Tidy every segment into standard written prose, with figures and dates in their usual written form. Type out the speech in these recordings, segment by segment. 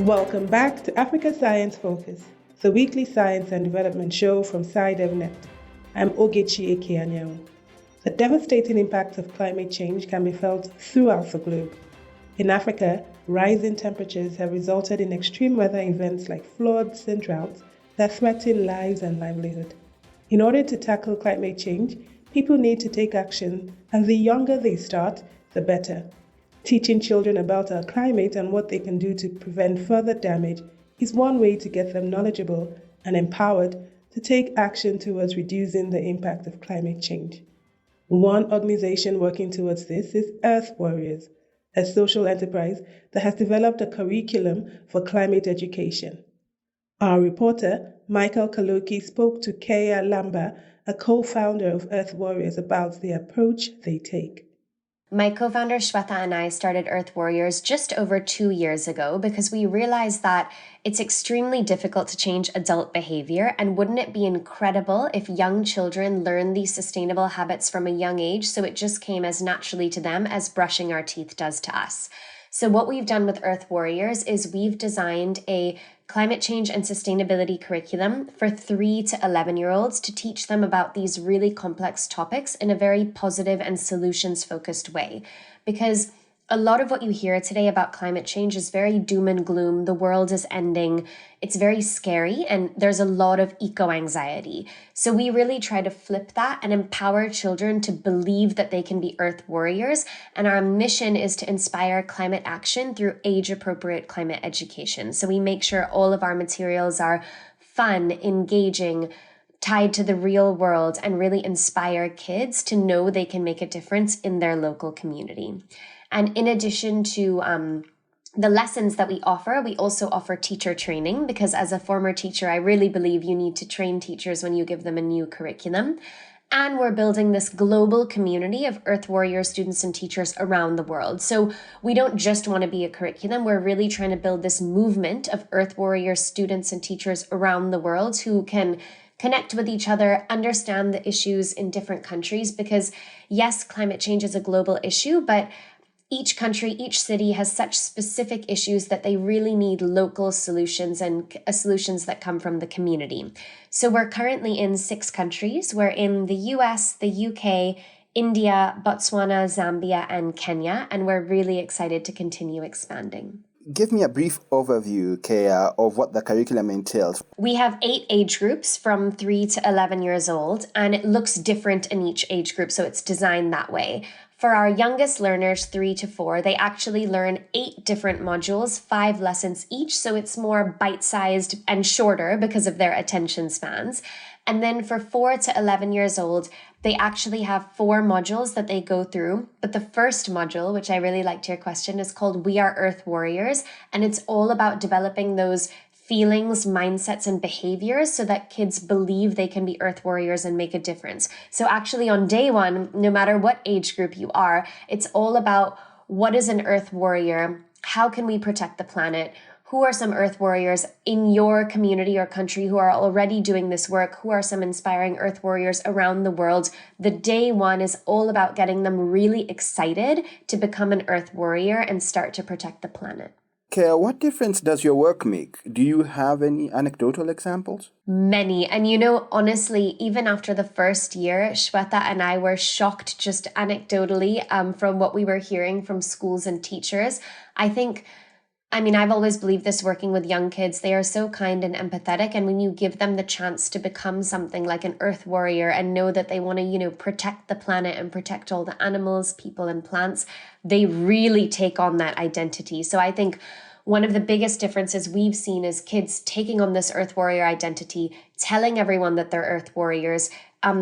Welcome back to Africa Science Focus, the weekly science and development show from Scidev Net. I'm Ogechi Ekeanyanwu. The devastating impacts of climate change can be felt throughout the globe. In Africa, rising temperatures have resulted in extreme weather events like floods and droughts that threaten lives and livelihood. In order to tackle climate change, people need to take action, and the younger they start, the better. Teaching children about our climate and what they can do to prevent further damage is one way to get them knowledgeable and empowered to take action towards reducing the impact of climate change. One organization working towards this is Earth Warriors, a social enterprise that has developed a curriculum for climate education. Our reporter, Michael Kaloki, spoke to Keya Lamba, a co-founder of Earth Warriors, about the approach they take. My co-founder Shweta and I started Earth Warriors just over 2 years ago because we realized that it's extremely difficult to change adult behavior, and wouldn't it be incredible if young children learn these sustainable habits from a young age, so it just came as naturally to them as brushing our teeth does to us. So what we've done with Earth Warriors is we've designed a climate change and sustainability curriculum for 3 to 11-year-olds to teach them about these really complex topics in a very positive and solutions-focused way. Because a lot of what you hear today about climate change is very doom and gloom. The world is ending. It's very scary, and there's a lot of eco-anxiety. So we really try to flip that and empower children to believe that they can be Earth warriors. And our mission is to inspire climate action through age-appropriate climate education. So we make sure all of our materials are fun, engaging, tied to the real world, and really inspire kids to know they can make a difference in their local community. And in addition to the lessons that we also offer teacher training, because as a former teacher, I really believe you need to train teachers when you give them a new curriculum. And we're building this global community of Earth Warrior students and teachers around the world. So we don't just want to be a curriculum. We're really trying to build this movement of Earth Warrior students and teachers around the world who can connect with each other, understand the issues in different countries, because yes, climate change is a global issue, but each country, each city has such specific issues that they really need local solutions and solutions that come from the community. So we're currently in 6 countries. We're in the US, the UK, India, Botswana, Zambia, and Kenya, and we're really excited to continue expanding. Give me a brief overview, Keya, of what the curriculum entails. We have 8 age groups from 3 to 11 years old, and it looks different in each age group, so it's designed that way. For our youngest learners, 3 to 4, they actually learn 8 different modules, 5 lessons each, so it's more bite-sized and shorter because of their attention spans. And then for 4 to 11 years old, they actually have 4 modules that they go through. But the first module, which I really liked your question, is called We Are Earth Warriors, and it's all about developing those feelings, mindsets, and behaviors so that kids believe they can be Earth warriors and make a difference. So actually on day 1, no matter what age group you are, it's all about what is an Earth warrior? How can we protect the planet? Who are some Earth warriors in your community or country who are already doing this work? Who are some inspiring Earth warriors around the world? The day 1 is all about getting them really excited to become an Earth warrior and start to protect the planet. Keya, what difference does your work make? Do you have any anecdotal examples? Many. And honestly, even after the first year, Shweta and I were shocked just anecdotally from what we were hearing from schools and teachers. I've always believed this working with young kids. They are so kind and empathetic. And when you give them the chance to become something like an Earth warrior and know that they want to, protect the planet and protect all the animals, people, and plants, they really take on that identity. So I think one of the biggest differences we've seen is kids taking on this Earth warrior identity, telling everyone that they're Earth warriors.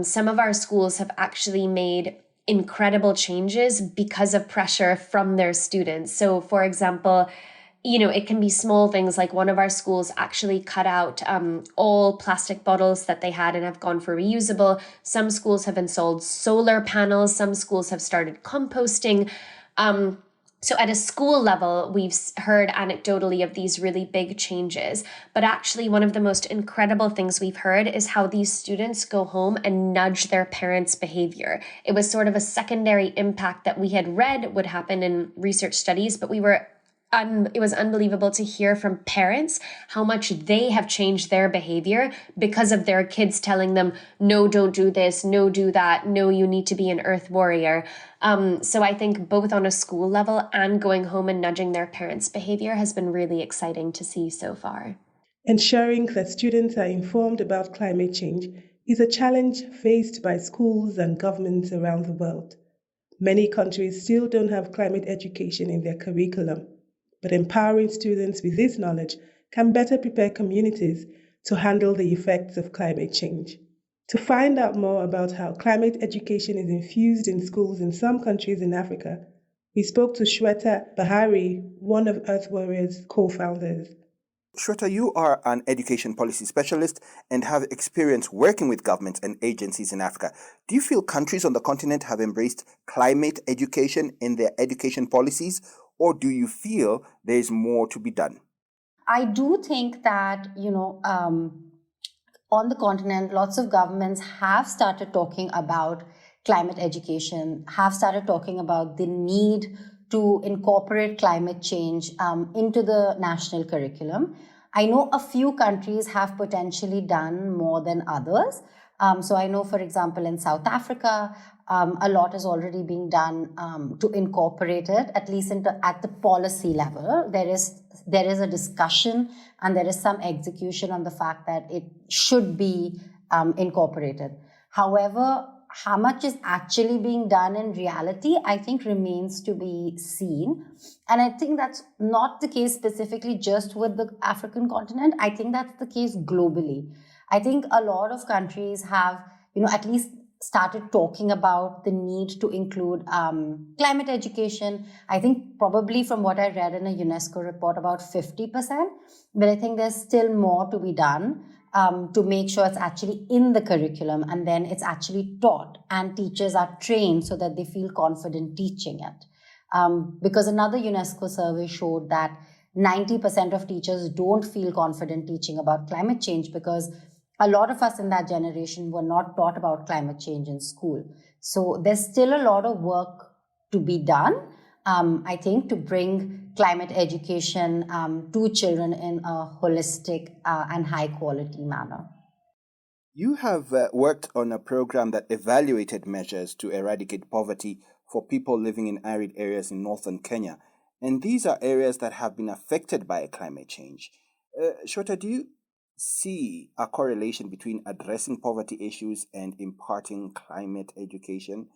Some of our schools have actually made incredible changes because of pressure from their students. So for example, it can be small things like one of our schools actually cut out all plastic bottles that they had and have gone for reusable. Some schools have installed solar panels. Some schools have started composting. So at a school level, we've heard anecdotally of these really big changes. But actually, one of the most incredible things we've heard is how these students go home and nudge their parents' behavior. It was sort of a secondary impact that we had read would happen in research studies, but we were it was unbelievable to hear from parents how much they have changed their behavior because of their kids telling them, no, don't do this, no, do that, no, you need to be an earth warrior. So I think both on a school level and going home and nudging their parents' behavior has been really exciting to see so far. Ensuring that students are informed about climate change is a challenge faced by schools and governments around the world. Many countries still don't have climate education in their curriculum, but empowering students with this knowledge can better prepare communities to handle the effects of climate change. To find out more about how climate education is infused in schools in some countries in Africa, we spoke to Shweta Bahri, one of Earth Warrior's co-founders. Shweta, you are an education policy specialist and have experience working with governments and agencies in Africa. Do you feel countries on the continent have embraced climate education in their education policies, or do you feel there is more to be done? I do think that, on the continent, lots of governments have started talking about climate education, have started talking about the need to incorporate climate change into the national curriculum. I know a few countries have potentially done more than others. So I know, for example, in South Africa, a lot is already being done to incorporate it, at least at the policy level. There is a discussion and there is some execution on the fact that it should be incorporated. However, how much is actually being done in reality, I think remains to be seen. And I think that's not the case specifically just with the African continent. I think that's the case globally. I think a lot of countries have, at least started talking about the need to include climate education. I think probably from what I read in a UNESCO report, about 50%. But I think there's still more to be done to make sure it's actually in the curriculum and then it's actually taught and teachers are trained so that they feel confident teaching it. Because another UNESCO survey showed that 90% of teachers don't feel confident teaching about climate change because a lot of us in that generation were not taught about climate change in school. So there's still a lot of work to be done, I think, to bring climate education to children in a holistic and high quality manner. You have worked on a program that evaluated measures to eradicate poverty for people living in arid areas in northern Kenya. And these are areas that have been affected by climate change. Shweta, do you see a correlation between addressing poverty issues and imparting climate education?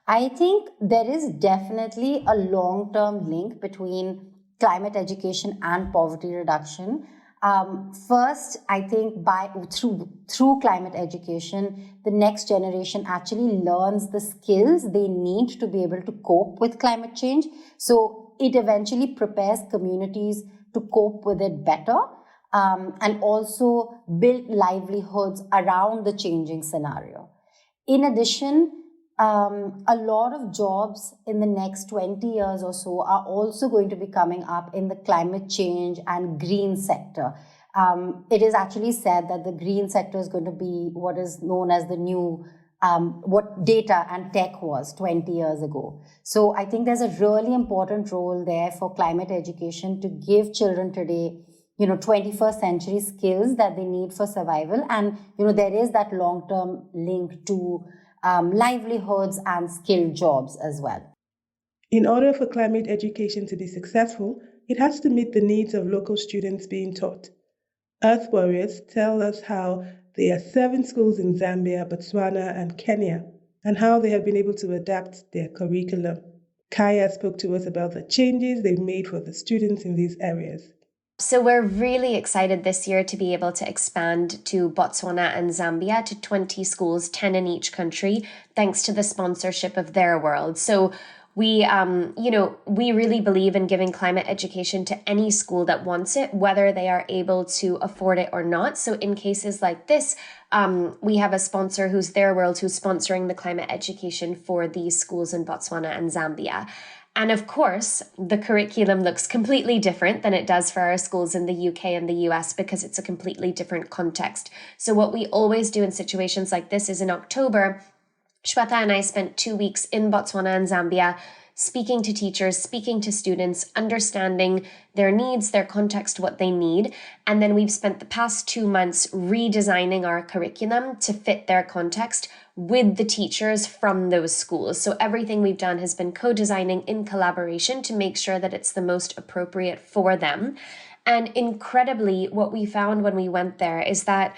I think there is definitely a long-term link between climate education and poverty reduction. First, I think through climate education, the next generation actually learns the skills they need to be able to cope with climate change. So it eventually prepares communities to cope with it better. And also build livelihoods around the changing scenario. In addition, a lot of jobs in the next 20 years or so are also going to be coming up in the climate change and green sector. It is actually said that the green sector is going to be what is known as the new what data and tech was 20 years ago. So I think there's a really important role there for climate education to give children today 21st century skills that they need for survival. And, there is that long-term link to livelihoods and skilled jobs as well. In order for climate education to be successful, it has to meet the needs of local students being taught. Earth Warriors tell us how they are 7 schools in Zambia, Botswana, and Kenya, and how they have been able to adapt their curriculum. Keya spoke to us about the changes they've made for the students in these areas. So we're really excited this year to be able to expand to Botswana and Zambia to 20 schools, 10 in each country, thanks to the sponsorship of Their World. So we really believe in giving climate education to any school that wants it, whether they are able to afford it or not. So in cases like this, we have a sponsor who's Their World, who's sponsoring the climate education for these schools in Botswana and Zambia. And of course, the curriculum looks completely different than it does for our schools in the UK and the US because it's a completely different context. So what we always do in situations like this is in October, Shweta and I spent 2 weeks in Botswana and Zambia speaking to teachers, speaking to students, understanding their needs, their context, what they need. And then we've spent the past 2 months redesigning our curriculum to fit their context with the teachers from those schools. So everything we've done has been co-designing in collaboration to make sure that it's the most appropriate for them. And incredibly, what we found when we went there is that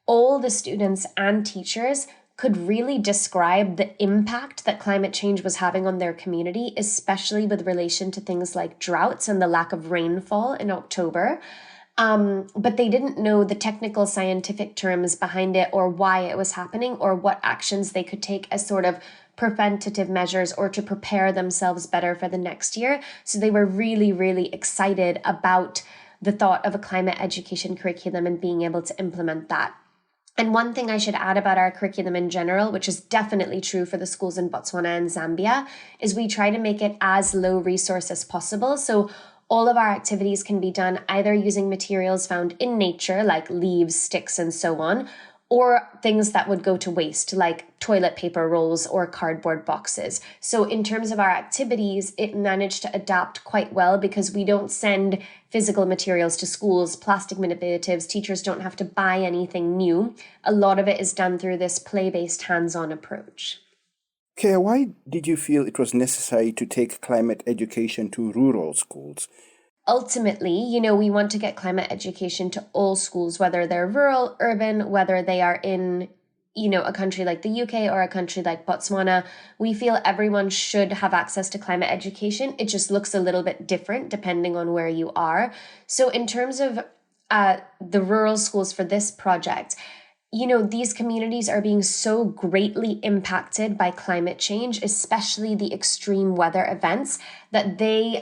all the students and teachers could really describe the impact that climate change was having on their community, especially with relation to things like droughts and the lack of rainfall in October. But they didn't know the technical scientific terms behind it or why it was happening or what actions they could take as sort of preventative measures or to prepare themselves better for the next year. So they were really, really excited about the thought of a climate education curriculum and being able to implement that. And one thing I should add about our curriculum in general, which is definitely true for the schools in Botswana and Zambia, is we try to make it as low resource as possible. So all of our activities can be done either using materials found in nature, like leaves, sticks, and so on, or things that would go to waste, like toilet paper rolls or cardboard boxes. So in terms of our activities, it managed to adapt quite well because we don't send physical materials to schools, plastic manipulatives, teachers don't have to buy anything new. A lot of it is done through this play-based hands-on approach. Keya, why did you feel it was necessary to take climate education to rural schools? Ultimately, we want to get climate education to all schools, whether they're rural, urban, whether they are in, a country like the UK or a country like Botswana. We feel everyone should have access to climate education. It just looks a little bit different depending on where you are. So in terms of the rural schools for this project, these communities are being so greatly impacted by climate change, especially the extreme weather events, that they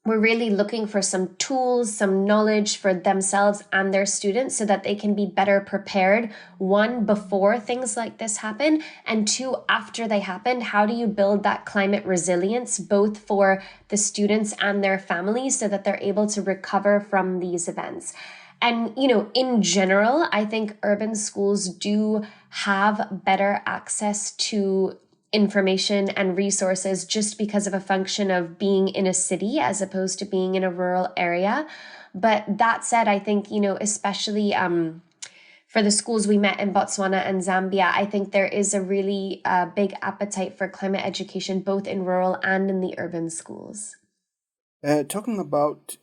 we're really looking for some tools, some knowledge for themselves and their students so that they can be better prepared, one, before things like this happen, and two, after they happen. How do you build that climate resilience, both for the students and their families, so that they're able to recover from these events? And, in general, I think urban schools do have better access to information and resources just because of a function of being in a city as opposed to being in a rural area. But that said, I think, especially for the schools we met in Botswana and Zambia, I think there is a really big appetite for climate education, both in rural and in the urban schools. Talking about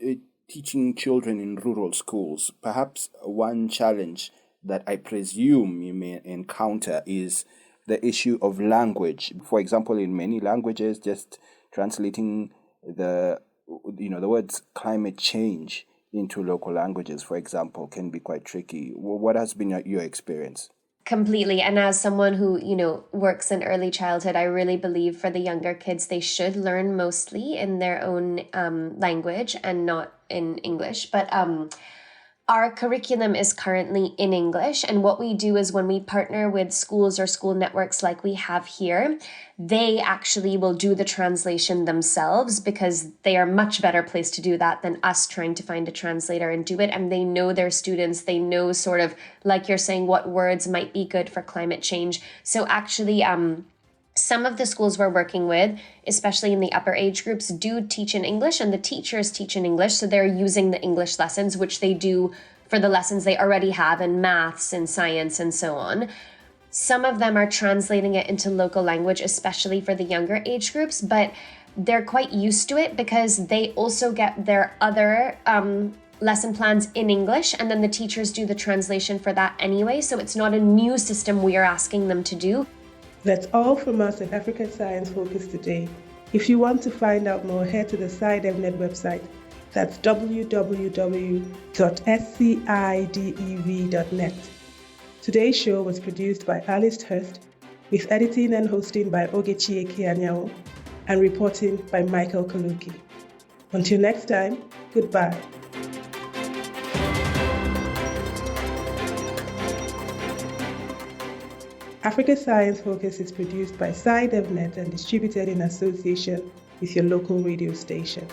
teaching children in rural schools, perhaps one challenge that I presume you may encounter is the issue of language. For example, in many languages, just translating the words climate change into local languages, for example, can be quite tricky. What has been your experience? Completely. And as someone who, works in early childhood, I really believe for the younger kids, they should learn mostly in their own language and not in English. But our curriculum is currently in English, and what we do is when we partner with schools or school networks like we have here, they actually will do the translation themselves because they are much better placed to do that than us trying to find a translator and do it. And they know their students, they know sort of, like you're saying, what words might be good for climate change. So actually, some of the schools we're working with, especially in the upper age groups, do teach in English and the teachers teach in English. So they're using the English lessons, which they do for the lessons they already have in maths and science and so on. Some of them are translating it into local language, especially for the younger age groups, but they're quite used to it because they also get their other lesson plans in English, and then the teachers do the translation for that anyway. So it's not a new system we are asking them to do. That's all from us at Africa Science Focus today. If you want to find out more, head to the SciDevNet website. That's www.scidev.net. Today's show was produced by Alice Hurst, with editing and hosting by Ogechi Keya, and reporting by Michael Kaluki. Until next time, goodbye. Africa Science Focus is produced by SciDevNet and distributed in association with your local radio station.